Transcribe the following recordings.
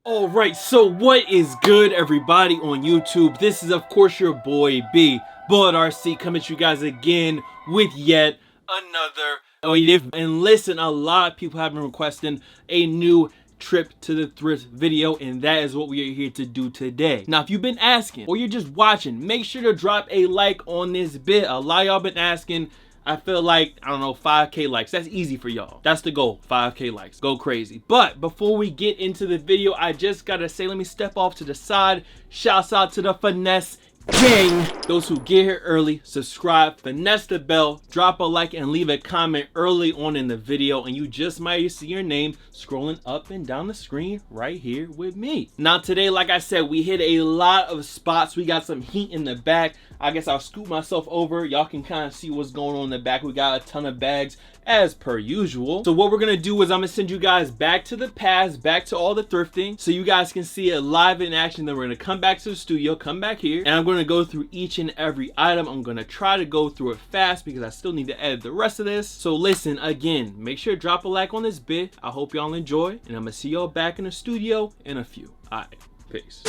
Alright, so what is good, everybody on YouTube? This is of course your boy B, Bullet RC, coming to you guys again with yet another and listen, a lot of people have been requesting a new trip to the thrift video, and that is what we are here to do today. Now, if you've been asking or you're just watching, make sure to drop a like on this bit. A lot of y'all been asking. I feel like, I don't know, 5K likes. That's easy for y'all. That's the goal, 5K likes. Go crazy. But before we get into the video, I just gotta say, let me step off to the side. Shouts out to the Finesse gang. Those who get here early, subscribe, finesse the bell, drop a like, and leave a comment early on in the video, and you just might see your name scrolling up and down the screen right here with me. Now today, like I said, we hit a lot of spots. We got some heat in the back. I guess I'll scoot myself over. Y'all can kind of see what's going on in the back. We got a ton of bags as per usual. So what we're gonna do is I'm gonna send you guys back to the past, back to all the thrifting, so you guys can see it live in action. Then we're gonna come back to the studio, come back here, and I'm gonna go through each and every item. I'm gonna try to go through it fast because I still need to edit the rest of this. So listen, again, make sure to drop a like on this bit. I hope y'all enjoy, and I'm gonna see y'all back in the studio in a few. All right, peace.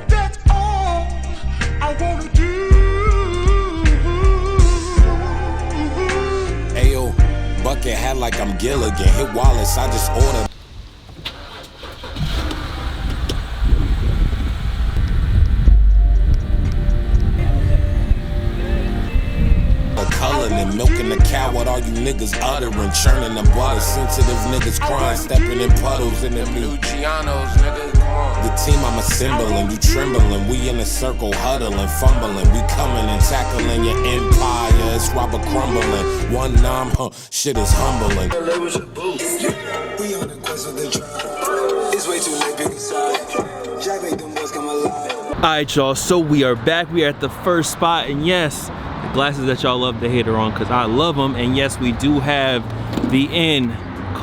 That's all I wanna do. Ayo, bucket hat like I'm Gilligan. Hit Wallace, I just ordered. And milking the cow, what all you niggas uttering, churning the butter, sensitive niggas crying, stepping in puddles in the new Gianos, nigga, come on. The team I'm assembling, you trembling, we in a circle huddling, fumbling, we coming and tackling your empire, it's Robert crumbling, 1-9, shit is humbling. We on the quest of the tribe, it's way too late, pick a side, Jack make them boys come alive. Alright y'all, so we are back. We are at the first spot, and yes, glasses that y'all love to hate are on because I love them. And yes, we do have the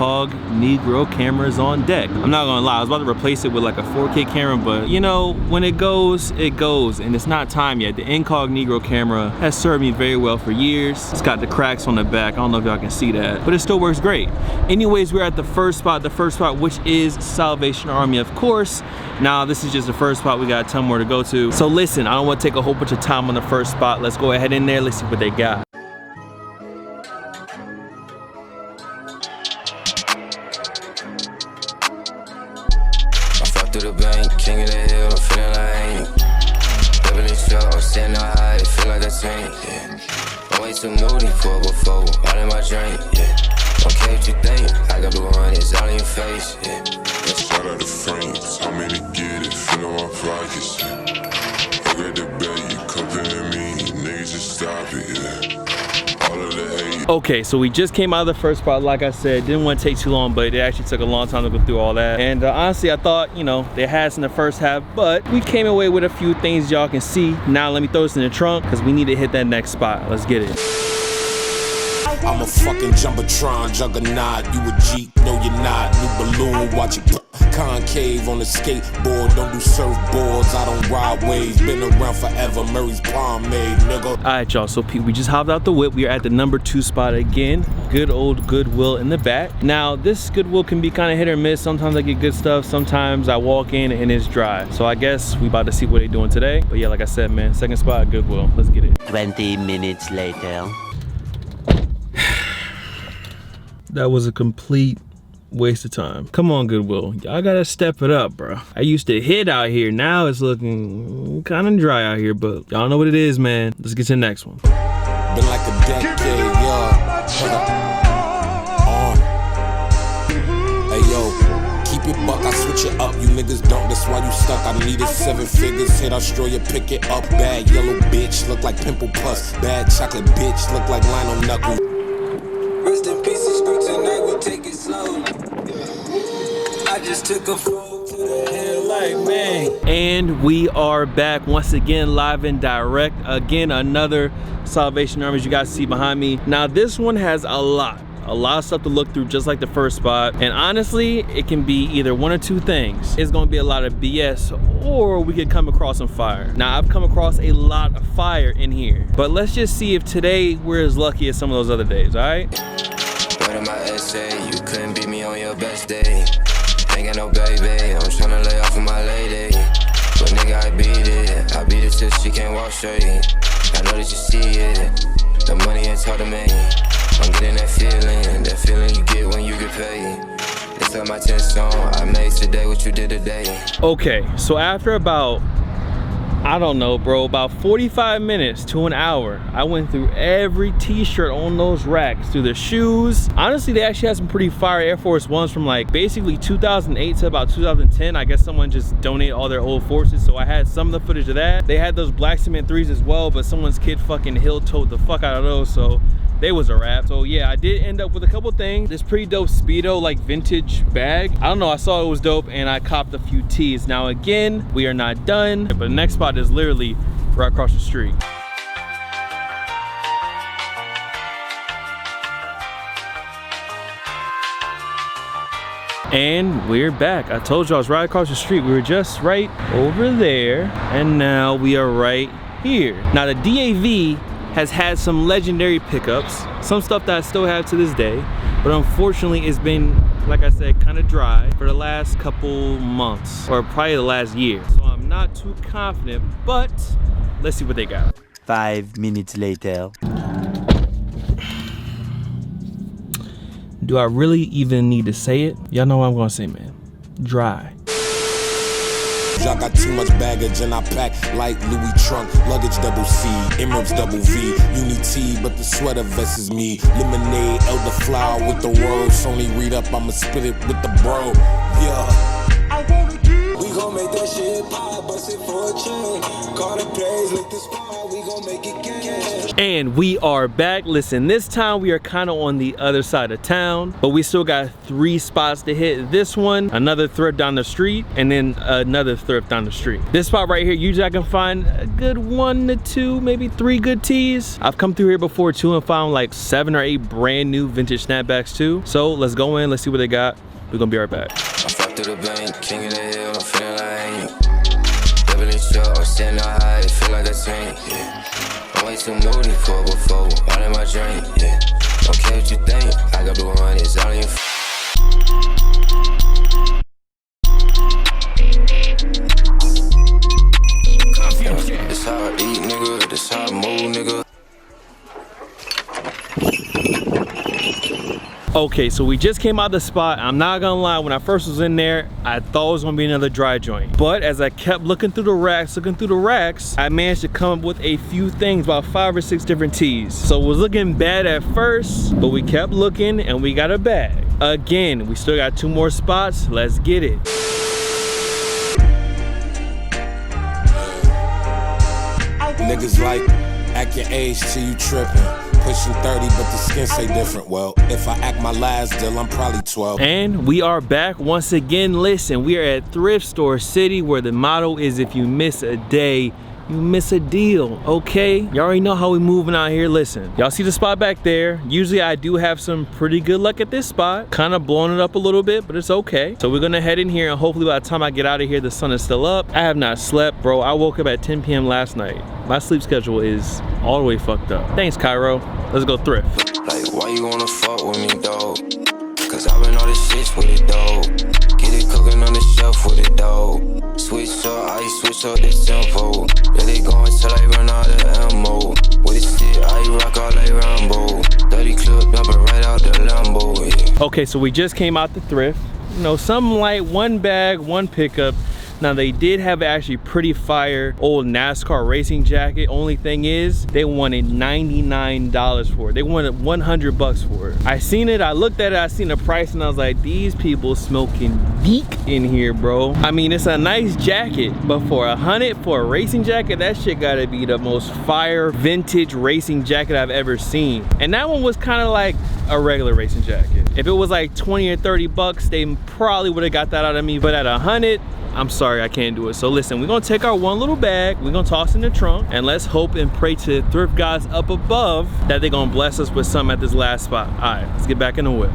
Negro cameras on deck. I'm not gonna lie, I was about to replace it with like a 4K camera, but you know, when it goes, and it's not time yet. The Negro camera has served me very well for years. It's got the cracks on the back. I don't know if y'all can see that, but it still works great. Anyways, we're at the first spot, which is Salvation Army, of course. Now, this is just the first spot. We got a ton more to go to. So listen, I don't want to take a whole bunch of time on the first spot. Let's go ahead in there. Let's see what they got. Through the bank, king of the hill, I'm feeling like I ain't living in show, I'm standing high, feel like that's me, yeah. I'm way too moody for it before, all in my drink, yeah. Don't care what you think, I got blue hundreds all in your face, yeah. Let's shout out the frames, I'm in to get it, feeling my pockets, yeah. I got the bag, you comparing me, niggas just stop it, yeah. Okay, so we just came out of the first spot. Like I said, didn't want to take too long, but it actually took a long time to go through all that. And honestly, I thought, you know, they had us in the first half, but we came away with a few things y'all can see. Now let me throw this in the trunk because we need to hit that next spot. Let's get it. I'm a fucking jumbotron juggernaut. You a Jeep? No, you're not. New balloon, watch it concave on the skateboard. Don't do surfboards. I don't ride waves. Been around forever. Murray's pomade, nigga. All right, y'all. So we just hopped out the whip. We are at the number 2 spot again. Good old Goodwill in the back. Now this Goodwill can be kind of hit or miss. Sometimes I get good stuff. Sometimes I walk in and it's dry. So I guess we about to see what they're doing today. But yeah, like I said, man, second spot Goodwill. Let's get it. 20 minutes later. That was a complete waste of time. Come on, Goodwill. Y'all gotta step it up, bro. I used to hit out here. Now it's looking kind of dry out here, but y'all know what it is, man. Let's get to the next one. Been like a decade, yeah. Hey, yo, keep it buck. I switch it up. You niggas don't. That's why you stuck. I needed 7 figures. Hit Australia, pick it up. Bad yellow bitch. Look like pimple pus. Bad chocolate bitch. Look like Lionel Knuckles. Rest in peace, the streets tonight, we take it slow. I just took a phone to the head like bang. And we are back once again, live and direct. Again, another Salvation Army, as you guys see behind me. Now this one has a lot of stuff to look through, just like the first spot. And honestly, it can be either one or two things. It's gonna be a lot of BS, or we could come across some fire. Now, I've come across a lot of fire in here, but let's just see if today we're as lucky as some of those other days, all right? Word of my essay, you couldn't beat me on your best day. ain't got no baby, I'm tryna lay off of my lady. But nigga, I beat it till she can't walk straight. I know that you see it, the money ain't talk to me. I'm getting that feeling you get when you get paid. It's like my 10th song I made today, what you did today. Okay, so after about, I don't know, bro, about 45 minutes to an hour, I went through every t-shirt on those racks, through the shoes. Honestly, they actually had some pretty fire Air Force Ones from like basically 2008 to about 2010. I guess someone just donated all their old Forces, so I had some of the footage of that. They had those Black Cement 3s as well, but someone's kid fucking heel-toed the fuck out of those, so they was a wrap. So yeah, I did end up with a couple things. This pretty dope Speedo like vintage bag. I don't know, I saw it was dope and I copped a few tees. Now again, we are not done, but the next spot is literally right across the street. And we're back. I told you I was right across the street. We were just right over there and now we are right here. Now the DAV has had some legendary pickups, some stuff that I still have to this day, but unfortunately it's been, like I said, kind of dry for the last couple months, or probably the last year. So I'm not too confident, but let's see what they got. 5 minutes later. Do I really even need to say it? Y'all know what I'm gonna say, man. Dry. I got too much baggage and I pack like Louis trunk, luggage double C, Emirates double V, Uni T, but the sweater vest is me. Lemonade, elderflower with the world. Sony read up, I'ma spit it with the bro. Yeah. We gon' make that shit pop, bust it for a chain. Call the plays, lick the spot, we gon' make it cash. And we are back. Listen, this time we are kind of on the other side of town, but we still got 3 spots to hit. This one, another thrift down the street, and then another thrift down the street. This spot right here, usually I can find a good 1 to 2, maybe 3 good tees. I've come through here before too and found like 7 or 8 brand new vintage snapbacks too. So let's go in, let's see what they got. We're gonna be right back. I fuck through the bank, king of the hill, I'm feeling like Beverly Shore, I'm standing high, it feel like a tank, yeah. I'm way too moody for before, all in my drink, yeah. Don't care what you think, I got blue honey's all in your This how I eat, nigga, this how I move, nigga. Okay, so we just came out of the spot. I'm not gonna lie, when I first was in there, I thought it was gonna be another dry joint. But as I kept looking through the racks, I managed to come up with a few things, about 5 or 6 different tees. So it was looking bad at first, but we kept looking and we got a bag. Again, we still got 2 more spots. Let's get it. Niggas like, act your age till you trippin'. Pushing 30, but the skin say different. Well, if I act my last deal, I'm probably 12. And we are back once again. Listen, we are at Thrift Store City, where the motto is if you miss a day, you miss a deal, okay? Y'all already know how we moving out here. Listen, y'all see the spot back there? Usually I do have some pretty good luck at this spot. Kind of blowing it up a little bit, but it's okay. So we're gonna head in here and hopefully by the time I get out of here, the sun is still up. I have not slept, bro. I woke up at 10 p.m. last night. My sleep schedule is all the way fucked up. Thanks, Cairo. Let's go thrift. Like, why you wanna fuck with me, dog? Cause I been all this shit with it, dog. Get it cooking on the shelf with it, dog. Switch up, I switch up this tempo. Yeah, they going till I run out of ammo. With this shit, I rock all like Rambo. 30 clip, jumping right out the Lambo, yeah. Okay, so we just came out the thrift. You know, something like 1 bag, 1 pickup. Now they did have actually pretty fire old NASCAR racing jacket. Only thing is they wanted $99 for it. They wanted 100 bucks for it. I seen it, I looked at it, I seen the price and I was like, these people smoking geek in here, bro. I mean, it's a nice jacket, but for 100 for a racing jacket, that shit gotta be the most fire vintage racing jacket I've ever seen. And that one was kind of like a regular racing jacket. If it was like 20 or 30 bucks, they probably would have got that out of me, but at 100, I'm sorry, I can't do it. So listen, we're gonna take our 1 little bag, we're gonna toss in the trunk, and let's hope and pray to the thrift guys up above that they're gonna bless us with something at this last spot. All right, let's get back in the whip.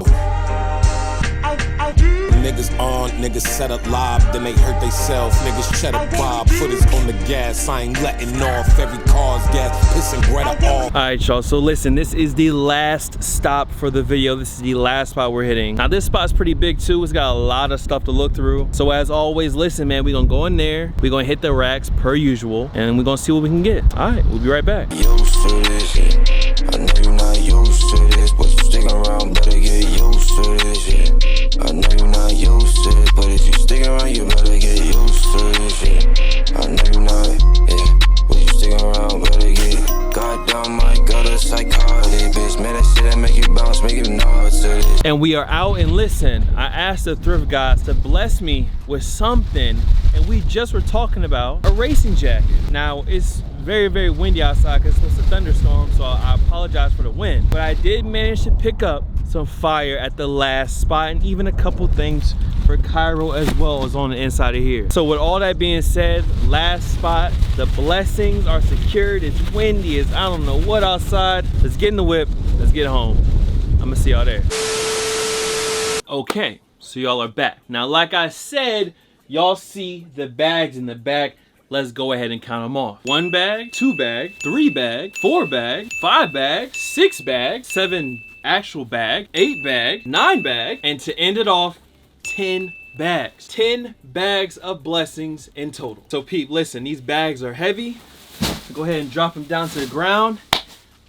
niggas on, niggas set up live, then they hurt theyself. Niggas cheddar bob, foot is on the gas, I ain't letting off. Every car's gas, pissing Greta off. Alright y'all, so listen, this is the last stop for the video. This is the last spot we're hitting. Now this spot's pretty big too, it's got a lot of stuff to look through. So as always, listen man, we're gonna go in there, we're gonna hit the racks per usual, and we're gonna see what we can get. Alright, we'll be right back. Used to this shit. I know you're not used to this, but you stick around, better get used to this shit. I know you're not used to it, but if you stick around, you better get used to this shit. I know you're not, yeah, but you stick around, better get. Goddamn, I got a psychotic bitch, man, that shit that make you bounce, make you nod to this. And we are out, and listen, I asked the thrift guys to bless me with something, and we just were talking about a racing jacket. Now it's very, very windy outside because it's a thunderstorm, so I apologize for the wind. But I did manage to pick up some fire at the last spot, and even a couple things for Cairo as well as on the inside of here. So with all that being said, last spot, the blessings are secured. It's windy, it's I don't know what outside. Let's get in the whip, let's get home. I'm gonna see y'all there. Okay, so y'all are back. Now like I said, y'all see the bags in the back. Let's go ahead and count them off. 1 bag, 2 bag, 3 bag, 4 bag, 5 bag, 6 bag, 7 actual bag, 8 bag, 9 bag, and to end it off, 10 bags. 10 bags of blessings in total. So peep, listen, these bags are heavy. Go ahead and drop them down to the ground.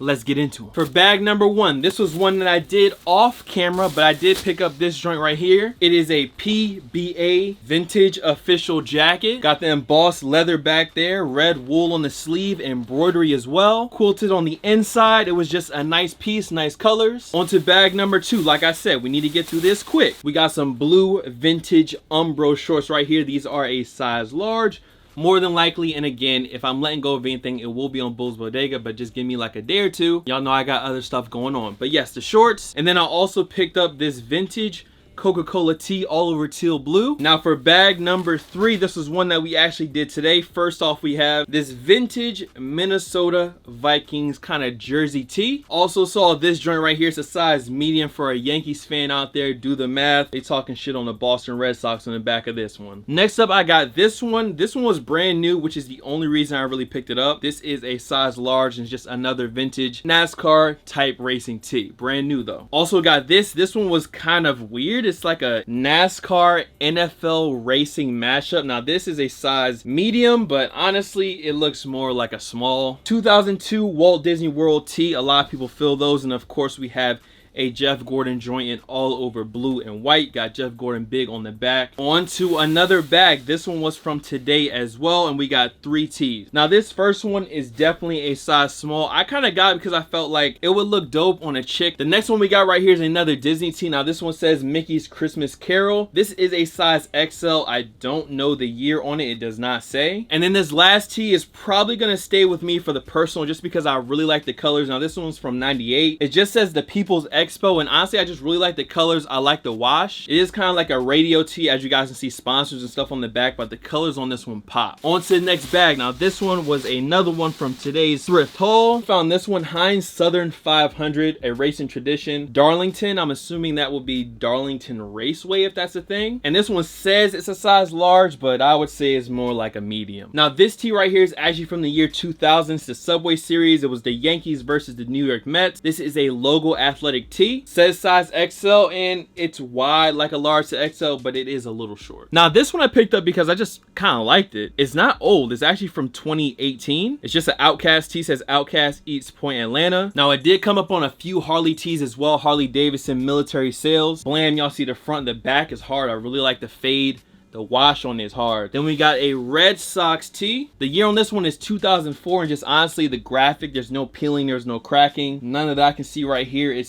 Let's get into it. For bag number 1, this was one that I did off camera, but I did pick up this joint right here. It is a PBA vintage official jacket. Got the embossed leather back there, red wool on the sleeve, embroidery as well. Quilted on the inside. It was just a nice piece, nice colors. On to bag number 2. Like I said, we need to get through this quick. We got some blue vintage Umbro shorts right here. These are a size large. More than likely, and again, if I'm letting go of anything, it will be on Bull's Bodega, but just give me like a day or two. Y'all know I got other stuff going on. But yes, the shorts. And then I also picked up this vintage Coca-Cola tee all over teal blue. Now for bag number 3, this is one that we actually did today. First off, we have this vintage Minnesota Vikings kind of jersey tee. Also saw this joint right here. It's a size medium for a Yankees fan out there. Do the math. They talking shit on the Boston Red Sox on the back of this one. Next up, I got this one. This one was brand new, which is the only reason I really picked it up. This is a size large and just another vintage NASCAR type racing tee. Brand new though. Also got this. This one was kind of weird. It's like a NASCAR NFL racing mashup. Now this is a size medium, but honestly it looks more like a small. 2002 Walt Disney World tee. A lot of people feel those, and of course we have a Jeff Gordon joint in all over blue and white. Got Jeff Gordon big on the back. On to another bag. This one was from today as well, and we got 3 tees. Now this first one is definitely a size small. I kind of got it because I felt like it would look dope on a chick. The next one we got right here is another Disney tee. Now this one says Mickey's Christmas Carol. This is a size XL. I don't know the year on it. It does not say. And then this last tee is probably going to stay with me for the personal just because I really like the colors. Now this one's from 98. It just says the People's Expo, and honestly I just really like the colors. I like the wash. It is kind of like a radio tee, as you guys can see sponsors and stuff on the back, but the colors on this one pop. On to the next bag. Now this one was another one from today's thrift haul. Found this one, Heinz Southern 500, a racing tradition, Darlington. I'm assuming that will be Darlington Raceway if that's a thing. And this one says it's a size large, but I would say it's more like a medium. Now this tee right here is actually from the year 2000. It's the Subway Series. It was the Yankees versus the New York Mets. This is a logo athletic tee. Says size XL, and it's wide like a large to XL, but it is a little short. Now this one I picked up because I just kind of liked it. It's not old. It's actually from 2018. It's just an Outcast tee. Says Outcast Eats Point Atlanta. Now it did come up on a few Harley tees as well. Harley Davidson military sales. Blam, y'all see the front. The back is hard. I really like the fade. The wash on is hard. Then we got a Red Sox tee. The year on this one is 2004, and just honestly the graphic, there's no peeling, there's no cracking. None of that I can see right here.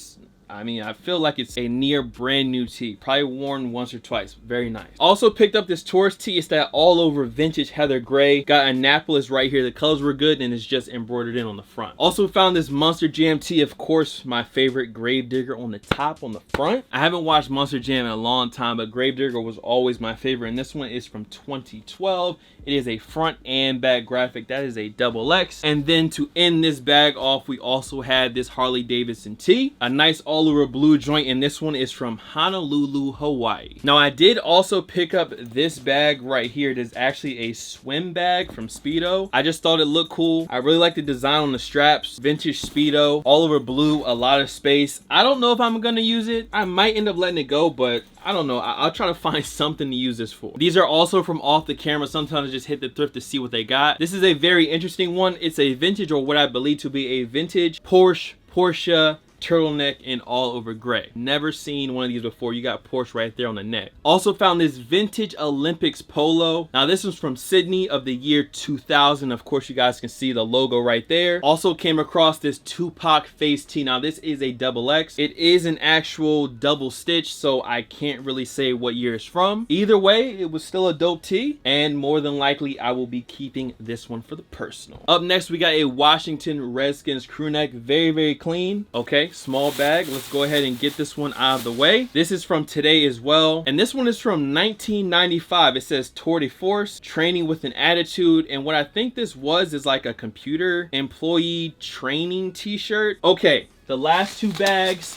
I mean, I feel like it's a near brand new tee. Probably worn once or twice. Very nice. Also picked up this tourist tee. It's that all over vintage heather gray. Got Annapolis right here. The colors were good, and it's just embroidered in on the front. Also found this Monster Jam tee. Of course, my favorite, Gravedigger on the top on the front. I haven't watched Monster Jam in a long time, but Gravedigger was always my favorite. And this one is from 2012. It is a front and back graphic. That is a XXX. And then to end this bag off, we also had this Harley Davidson tee. A nice all all over blue joint, and this one is from Honolulu, Hawaii. Now I did also pick up this bag right here. It is actually a swim bag from Speedo. I just thought it looked cool. I really like the design on the straps. Vintage Speedo, all over blue, a lot of space. I don't know if I'm gonna use it. I might end up letting it go, but I don't know. I'll try to find something to use this for. These are also from off the camera. Sometimes I just hit the thrift to see what they got. This is a very interesting one. It's a vintage, or what I believe to be a vintage Porsche turtleneck in all over gray. Never seen one of these before. You got Porsche right there on the neck. Also found this vintage Olympics polo. Now this was from Sydney of the year 2000. Of course, you guys can see the logo right there. Also came across this Tupac face tee. Now this is a XX. It is an actual double stitch, so I can't really say what year it's from. Either way, it was still a dope tee, and more than likely I will be keeping this one for the personal. Up next, we got a Washington Redskins crew neck. Very, very clean. Okay, small bag. Let's go ahead and get this one out of the way. This is from today as well, and this one is from 1995. It says Tour de Force, training with an attitude, and what I think this was is like a computer employee training t-shirt. Okay, the last two bags,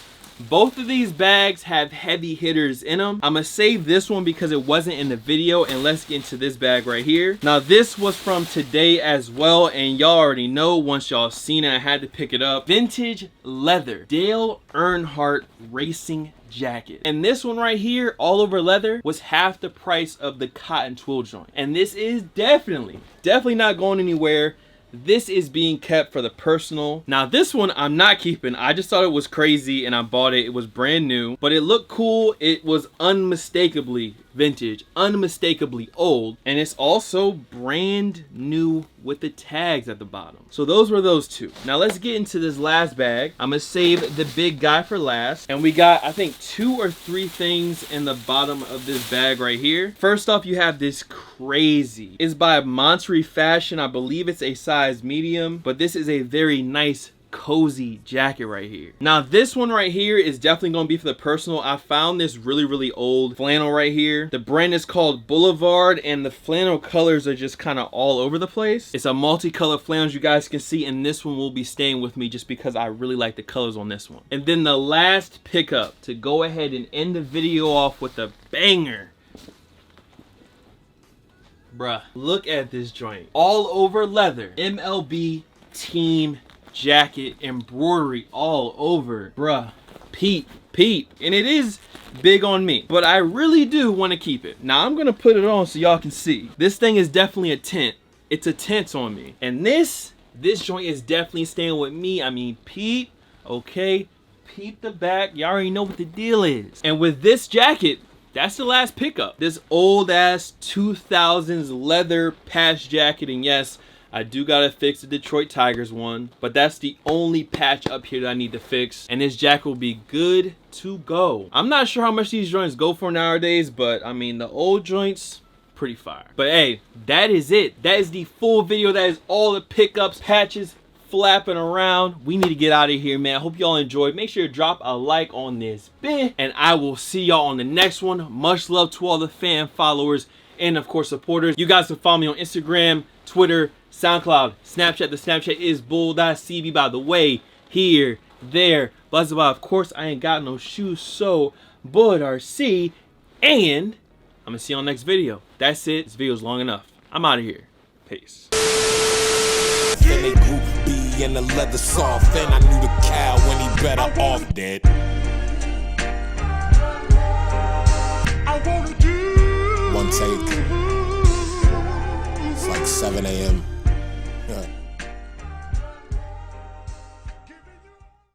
both of these bags have heavy hitters in them. I'm gonna save this one because it wasn't in the video, and let's get into this bag right here. Now this was from today as well, and y'all already know, once y'all seen it, I had to pick it up. Vintage leather Dale Earnhardt racing jacket, and this one right here, all over leather, was half the price of the cotton twill joint, and this is definitely not going anywhere. This is being kept for the personal. Now this one I'm not keeping. I just thought it was crazy and I bought it. It was brand new, but it looked cool. It was unmistakably vintage, unmistakably old, and it's also brand new with the tags at the bottom. So those were those two. Now let's get into this last bag. I'm gonna save the big guy for last, and we got, I think, 2 or 3 things in the bottom of this bag right here. First off, you have this crazy, it's by Monterey Fashion. I believe it's a size medium, but this is a very nice cozy jacket right here. Now this one right here is definitely going to be for the personal. I found this really old flannel right here. The brand is called Boulevard, and the flannel colors are just kind of all over the place. It's a multicolored flannel, as you guys can see, and this one will be staying with me just because I really like the colors on this one. And then the last pickup to go ahead and end the video off with a banger. Bruh, look at this joint. All over leather. MLB team jacket, embroidery all over. Bruh, Pete, and it is big on me, but I really do want to keep it. Now I'm gonna put it on so y'all can see. This thing is definitely a tent. It's a tent on me, and this joint is definitely staying with me. I mean, Pete, okay, peep the back. Y'all already know what the deal is. And with this jacket, that's the last pickup. This old ass 2000s leather patch jacket, and yes, I do gotta fix the Detroit Tigers one, but that's the only patch up here that I need to fix, and this jacket will be good to go. I'm not sure how much these joints go for nowadays, but I mean, the old joints, pretty fire. But hey, that is it. That is the full video. That is all the pickups, patches flapping around. We need to get out of here, man. I hope y'all enjoyed. Make sure to drop a like on this bit, and I will see y'all on the next one. Much love to all the fan followers and of course supporters. You guys can follow me on Instagram, Twitter, SoundCloud, Snapchat. The Snapchat is bull.cb, by the way. Here, there, blah, blah, blah. Of course, I ain't got no shoes, so bull.rc. And I'm gonna see you on the next video. That's it. This video's long enough. I'm out of here. Peace. And they group B and the leather soft, and I knew the cow when he better off dead. One take. It's like 7 a.m.